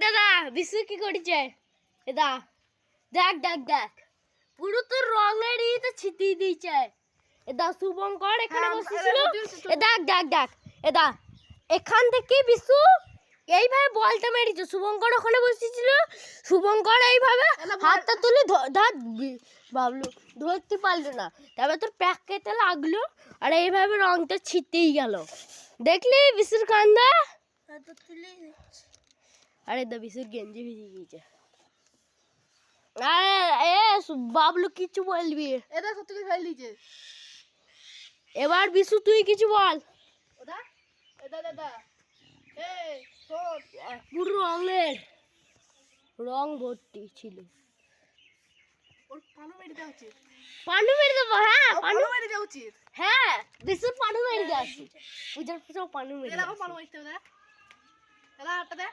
দাদা বিশু কি করেছে এদা দেখ দেখ দেখ পুরো তো রঙের তো ছিটিয়ে দিয়েছে এদা শুভঙ্কর এখানে বসেছিল দেখ দেখ দেখ এদা এখান থেকে বিশু এইভাবে বলটা মেরেছে শুভঙ্কর ওখানে বসেছিল শুভঙ্কর এইভাবে হাতটা তুলে ভাবলো ধরতে পারলো না তারপর তোর প্যাক কেটে লাগলো আর এইভাবে রংটা ছিটেই গেল দেখলি বিশুর কান্দা আরে দা বিশুর গেঞ্জি ভিজে গিয়েছে বাবলু কিছু বলবি এটা সত্যি করে ফেল দিয়েছে এবার বিশু তুই কিছু বল ওটা এটা দাদা এই শোন পুরো রঙের রং ভর্তি ছিল ওর পানু মেরে দেওয়া উচিত পানু মেরে দেবো হ্যাঁ পানু মেরে দেওয়া উচিত হ্যাঁ বিশুর পানু মেরে দেওয়া পূজার পুজো পানু মেরে এরকম পানু মারতে হবে না এলা হাতটা দে